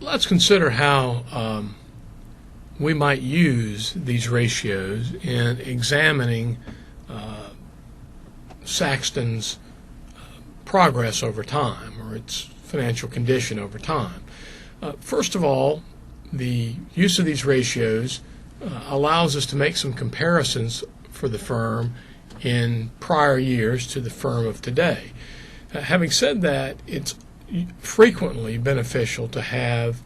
let's consider how we might use these ratios in examining Saxton's progress over time, or its financial condition over time. First of all, the use of these ratios allows us to make some comparisons for the firm in prior years to the firm of today. Having said that, it's frequently beneficial to have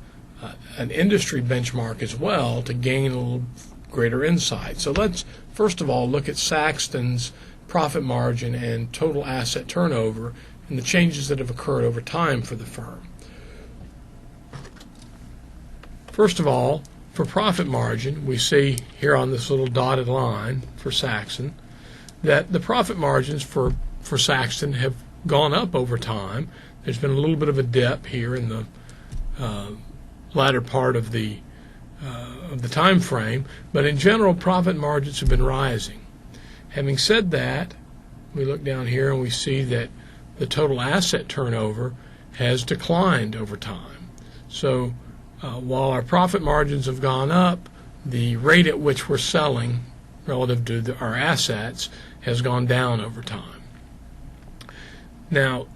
an industry benchmark as well to gain a little greater insight. So let's first of all look at Saxton's profit margin and total asset turnover and the changes that have occurred over time for the firm. First of all, for profit margin, we see here on this little dotted line for Saxton that the profit margins for Saxton have gone up over time. There's been a little bit of a dip here in the latter part of the time frame, but in general, profit margins have been rising. Having said that, we look down here and we see that the total asset turnover has declined over time. So while our profit margins have gone up, the rate at which we're selling relative to our assets has gone down over time. Now,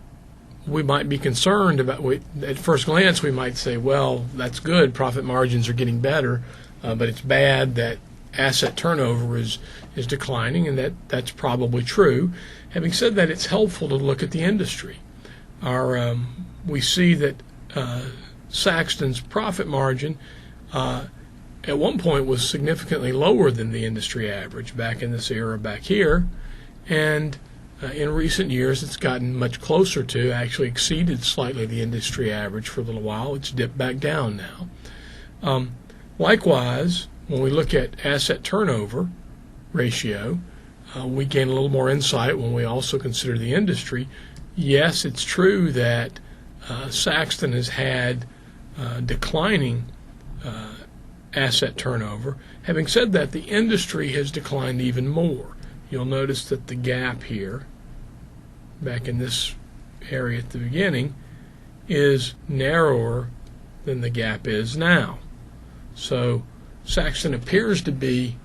we might be concerned about, at first glance we might say, well, that's good, profit margins are getting better, but it's bad that asset turnover is declining, and that's probably true. Having said that, it's helpful to look at the industry. We see that Saxton's profit margin at one point was significantly lower than the industry average back in this era back here, and in recent years it's gotten much closer to, actually exceeded slightly the industry average for a little while. It's dipped back down now. Likewise, when we look at asset turnover ratio, we gain a little more insight when we also consider the industry. Yes, it's true that Saxton has had declining asset turnover. Having said that, the industry has declined even more. You'll notice that the gap here, back in this area at the beginning, is narrower than the gap is now. So Saxton appears to be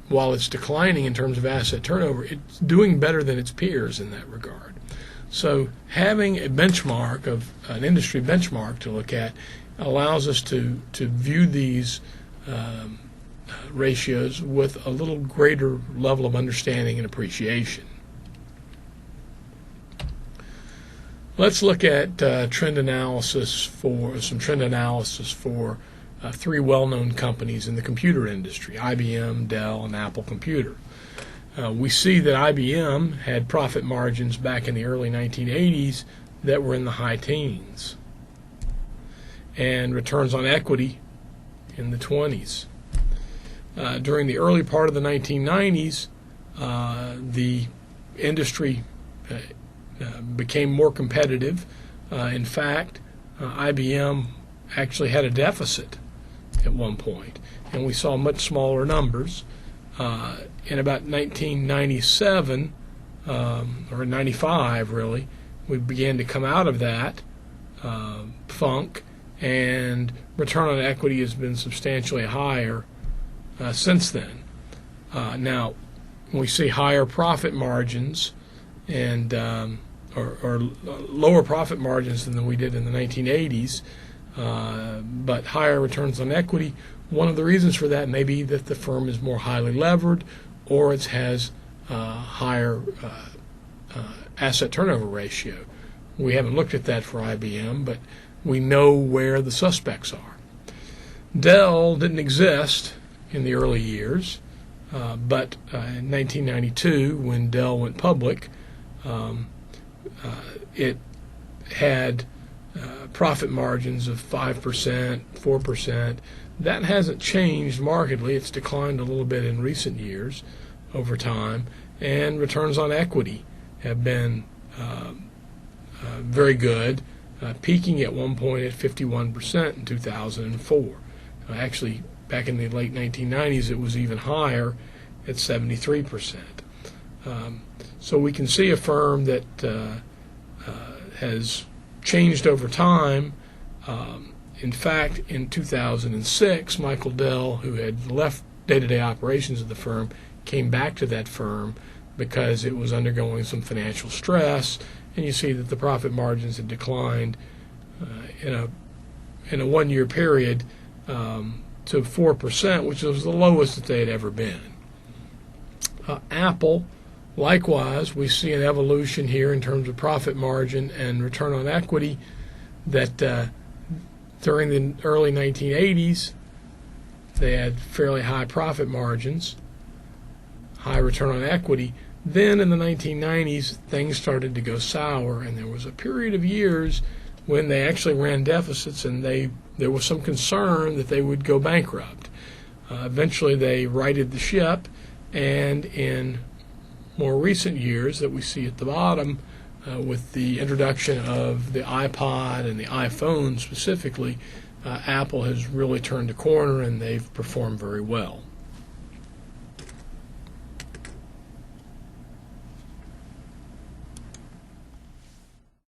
while it's declining in terms of asset turnover, it's doing better than its peers in that regard. So having a benchmark, an industry benchmark to look at, allows us to view these ratios with a little greater level of understanding and appreciation. Let's look at some trend analysis for three well-known companies in the computer industry: IBM, Dell, and Apple Computer. We see that IBM had profit margins back in the early 1980s that were in the high teens, and returns on equity in the 20s. During the early part of the 1990s, the industry became more competitive. In fact, IBM actually had a deficit at one point, and we saw much smaller numbers. In about 1997, or 95 really, we began to come out of that funk, and return on equity has been substantially higher since then. Now, we see higher profit margins and or lower profit margins than we did in the 1980s, but higher returns on equity. One of the reasons for that may be that the firm is more highly levered, or it has higher asset turnover ratio. We haven't looked at that for IBM, but we know where the suspects are. Dell didn't exist in the early years, but in 1992, when Dell went public, it had profit margins of 5%, 4%. That hasn't changed markedly. It's declined a little bit in recent years over time, and returns on equity have been very good, peaking at one point at 51% in 2004. Actually, back in the late 1990s, it was even higher at 73%. So we can see a firm that has changed over time, In fact, in 2006, Michael Dell, who had left day-to-day operations of the firm, came back to that firm because it was undergoing some financial stress, and you see that the profit margins had declined in a one-year period to 4%, which was the lowest that they had ever been. Apple, likewise, we see an evolution here in terms of profit margin and return on equity that during the early 1980s, they had fairly high profit margins, high return on equity. Then in the 1990s, things started to go sour, and there was a period of years when they actually ran deficits, and there was some concern that they would go bankrupt. Eventually, they righted the ship, and in more recent years that we see at the bottom, with the introduction of the iPod and the iPhone specifically, Apple has really turned a corner, and they've performed very well.